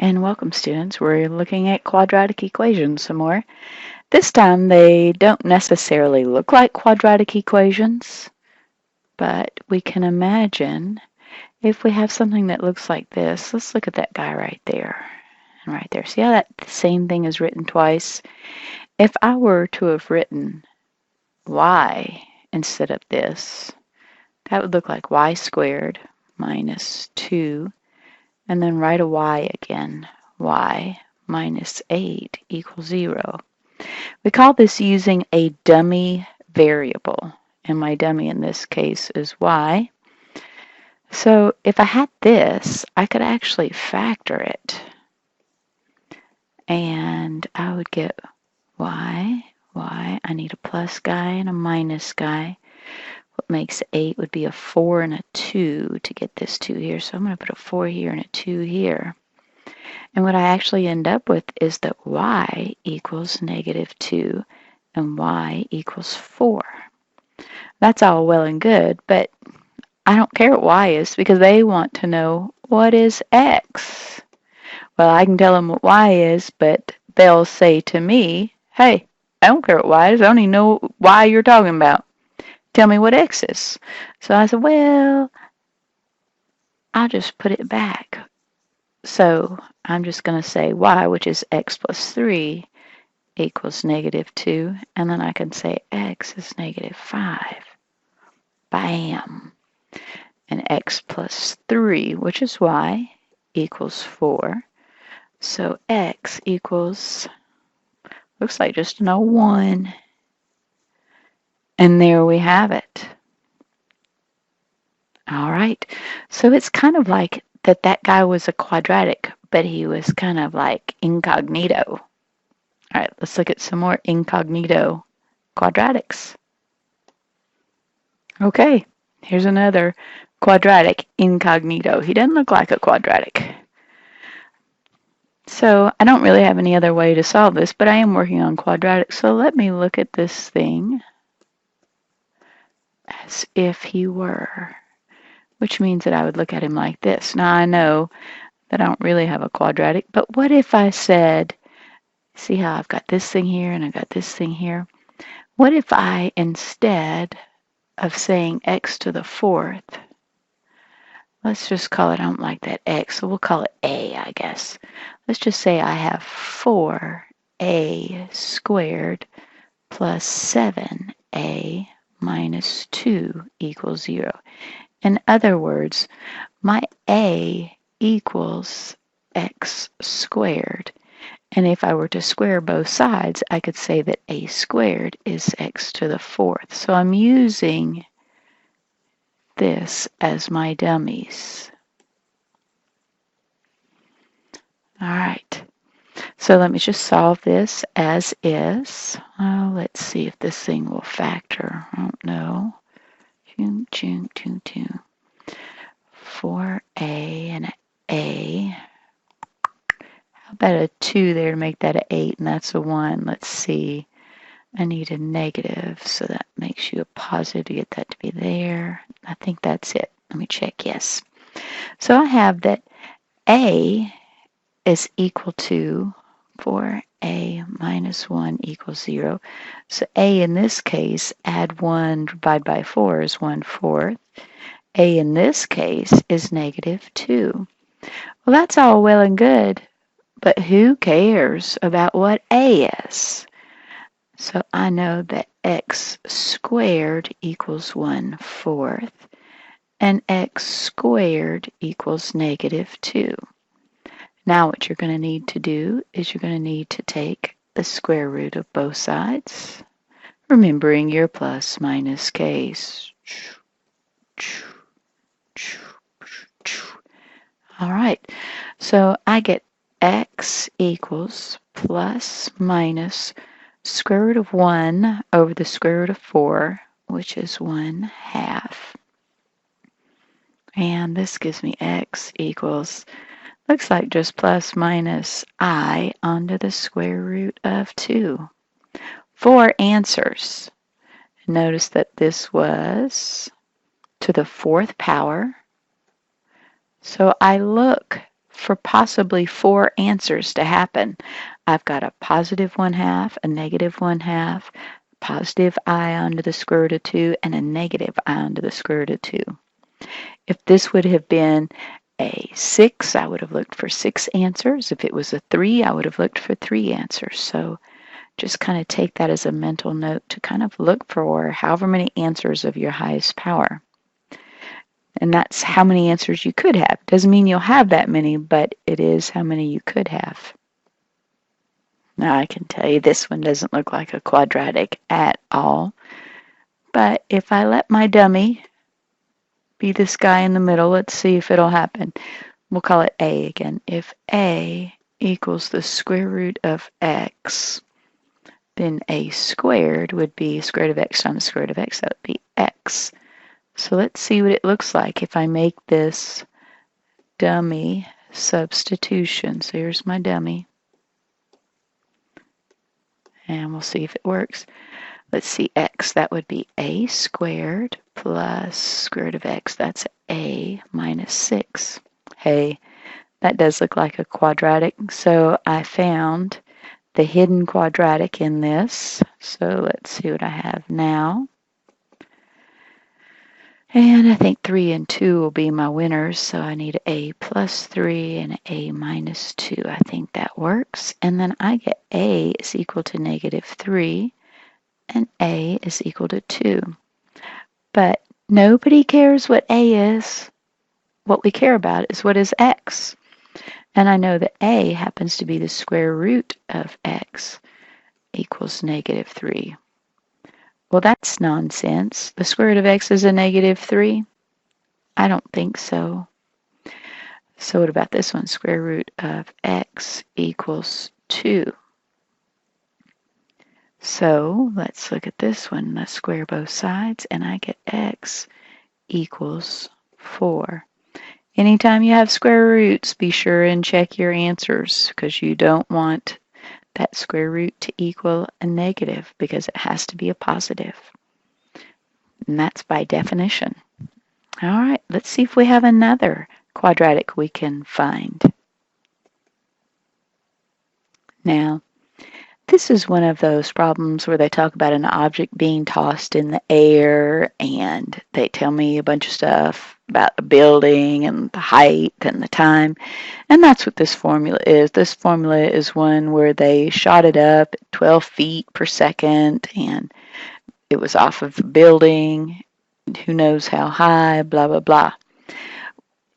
And welcome, students. We're looking at quadratic equations some more. This time they don't necessarily look like quadratic equations, but we can imagine if we have something that looks like this. Let's look at that guy right there and right there. See how that same thing is written twice? If I were to have written y instead of this, that would look like y squared minus 2, and then write a y again. Y minus 8 equals 0. We call this using a dummy variable, and my dummy in this case is y. So if I had this, I could actually factor it, and I would get y. I need a plus guy and a minus guy. What makes 8 would be a 4 and a 2 to get this 2 here, so I'm going to put a 4 here and a 2 here. And what I actually end up with is that y equals negative 2 and y equals 4. That's all well and good, but I don't care what y is because they want to know what is x. Well, I can tell them what y is, but they'll say to me, hey, I don't care what y is. I don't even know why you're talking about. Tell me what x is. So I said, well, I'll just put it back. So I'm just going to say y, which is x plus 3, equals negative 2, and then I can say x is negative 5. Bam! And x plus 3, which is y, equals 4. So x equals, looks like just an old 1. And there we have it. All right, so it's kind of like that guy was a quadratic, but he was kind of like incognito. All right, let's look at some more incognito quadratics. Okay, here's another quadratic incognito. He doesn't look like a quadratic. So I don't really have any other way to solve this, but I am working on quadratics. So let me look at this thing as if he were, which means that I would look at him like this. Now I know that I don't really have a quadratic, but what if I said, see how I've got this thing here and I got this thing here? What if I, instead of saying x to the 4th, let's just call it, I don't like that x, so we'll call it a, I guess. Let's just say I have 4a squared plus 7a minus 2 equals 0. In other words, my a equals x squared. And if I were to square both sides, I could say that a squared is x to the 4th. So I'm using this as my dummies. All right, so let me just solve this as is. Let's see if this thing will factor. I don't know. 4a and an a. How about a 2 there to make that an 8, and that's a 1. Let's see. I need a negative, so that makes you a positive to get that to be there. I think that's it. Let me check. Yes. So I have that a is equal to 4a minus 1 equals 0. So a in this case, add 1 divided by 4 is 1/4. A in this case is negative 2. Well, that's all well and good, but who cares about what a is? So I know that x squared equals 1/4 and x squared equals negative 2. Now what you're going to need to do is you're going to need to take the square root of both sides, remembering your plus minus case. All right, so I get x equals plus minus square root of 1 over the square root of 4, which is 1/2. And this gives me x equals, looks like just plus minus I onto the square root of 2. 4 answers. Notice that this was to the 4th power. So I look for possibly 4 answers to happen. I've got a positive 1/2, a negative 1/2, positive I onto the square root of 2, and a negative I onto the square root of 2. If this would have been a 6, I would have looked for 6 answers. If it was a 3, I would have looked for 3 answers. So just kind of take that as a mental note to kind of look for however many answers of your highest power. And that's how many answers you could have. Doesn't mean you'll have that many, but it is how many you could have. Now I can tell you this one doesn't look like a quadratic at all. But if I let my dummy be this guy in the middle, let's see if it'll happen. We'll call it A again. If A equals the square root of x, then A squared would be square root of x times the square root of x. That would be x. So let's see what it looks like if I make this dummy substitution. So here's my dummy. And we'll see if it works. Let's see, x, that would be a squared plus square root of x. That's a minus 6. Hey, that does look like a quadratic. So I found the hidden quadratic in this. So let's see what I have now. And I think 3 and 2 will be my winners. So I need a plus 3 and a minus 2. I think that works. And then I get a is equal to negative 3 and a is equal to 2. But nobody cares what a is. What we care about is what is x. And I know that a happens to be the square root of x equals negative 3. Well, that's nonsense. The square root of x is a negative 3? I don't think so. So what about this one? Square root of x equals 2. So let's look at this one. Let's square both sides, and I get x equals 4. Anytime you have square roots, be sure and check your answers because you don't want that square root to equal a negative because it has to be a positive. And that's by definition. All right, let's see if we have another quadratic we can find. Now, this is one of those problems where they talk about an object being tossed in the air and they tell me a bunch of stuff about the building and the height and the time. And that's what this formula is. This formula is one where they shot it up at 12 feet per second and it was off of a building, who knows how high, blah, blah, blah.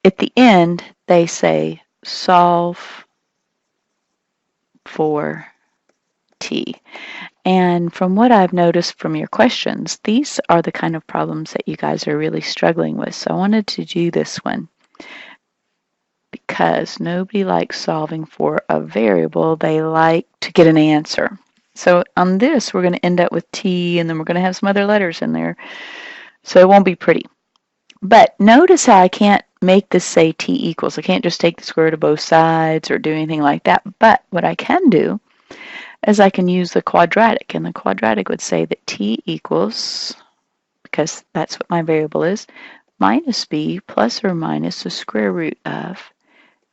At the end, they say solve for t. And from what I've noticed from your questions, these are the kind of problems that you guys are really struggling with. So I wanted to do this one because nobody likes solving for a variable. They like to get an answer. So on this, we're going to end up with t, and then we're going to have some other letters in there. So it won't be pretty. But notice how I can't make this say t equals. I can't just take the square root of both sides or do anything like that. But what I can do is I can use the quadratic, and the quadratic would say that t equals, because that's what my variable is, minus b plus or minus the square root of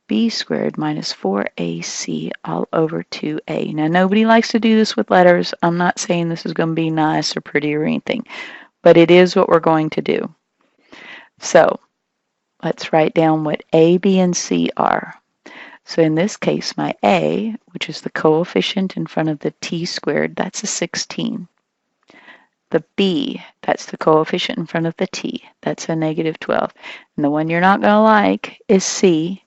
b squared minus 4ac all over 2a. Now, nobody likes to do this with letters. I'm not saying this is going to be nice or pretty or anything, but it is what we're going to do. So let's write down what a, b, and c are. So in this case, my a, which is the coefficient in front of the t squared, that's a 16. The b, that's the coefficient in front of the t, that's a negative 12. And the one you're not going to like is c,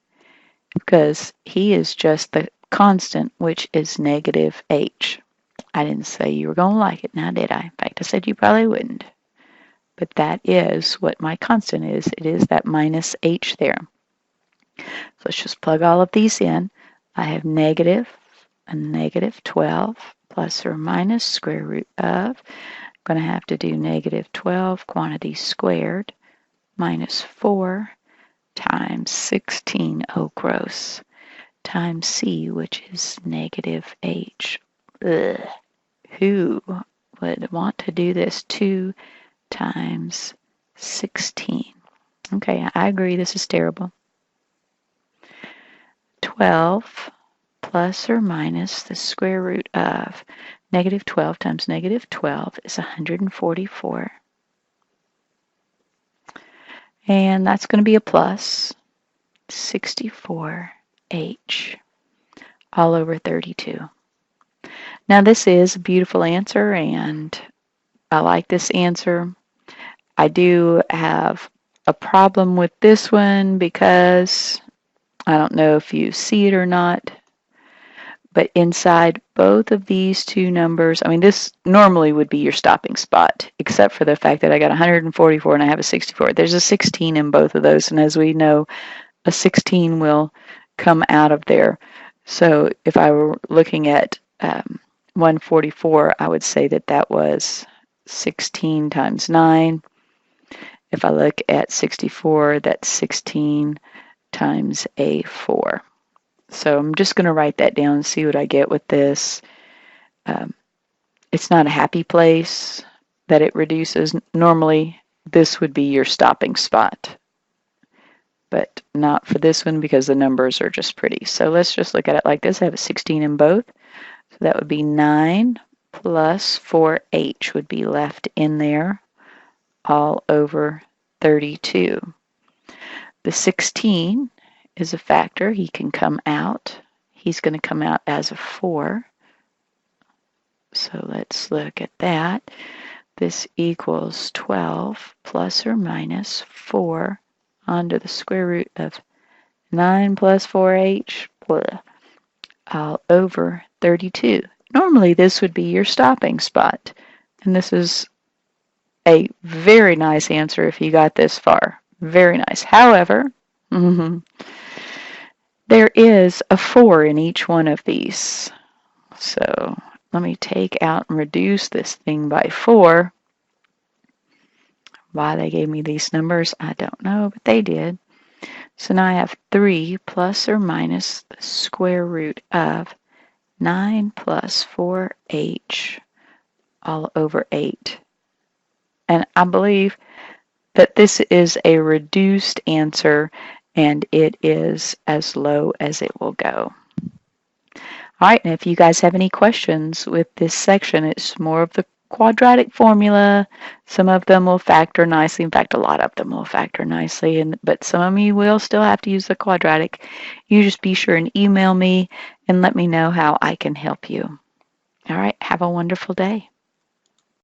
because he is just the constant, which is negative h. I didn't say you were going to like it, now did I? In fact, I said you probably wouldn't. But that is what my constant is. It is that minus h there. So let's just plug all of these in. I have negative a negative 12 plus or minus square root of. I'm going to have to do negative 12 quantity squared minus 4 times 16, oh gross, times c, which is negative h. Ugh. Who would want to do this? 2 times 16. Okay, I agree, this is terrible. 12 plus or minus the square root of negative 12 times negative 12 is 144. And that's going to be a plus 64h all over 32. Now this is a beautiful answer, and I like this answer. I do have a problem with this one because I don't know if you see it or not, but inside both of these two numbers, I mean, this normally would be your stopping spot, except for the fact that I got 144 and I have a 64. There's a 16 in both of those, and as we know, a 16 will come out of there. So if I were looking at 144, I would say that that was 16 times 9. If I look at 64, that's 16 times a 4. So I'm just going to write that down and see what I get with this. It's not a happy place that it reduces. Normally, this would be your stopping spot, but not for this one because the numbers are just pretty. So let's just look at it like this. I have a 16 in both. So that would be 9 plus 4h would be left in there all over 32. The 16 is a factor. He can come out. He's going to come out as a 4. So let's look at that. This equals 12 plus or minus 4 onto the square root of 9 plus 4h all over 32. Normally this would be your stopping spot. And this is a very nice answer if you got this far. Very nice. However, there is a 4 in each one of these. So let me take out and reduce this thing by 4. Why they gave me these numbers, I don't know, but they did. So now I have 3 plus or minus the square root of 9 plus 4h all over 8. And I believe that this is a reduced answer, and it is as low as it will go. All right, and if you guys have any questions with this section, it's more of the quadratic formula. Some of them will factor nicely. In fact, a lot of them will factor nicely, but some of you will still have to use the quadratic. You just be sure and email me and let me know how I can help you. All right, have a wonderful day.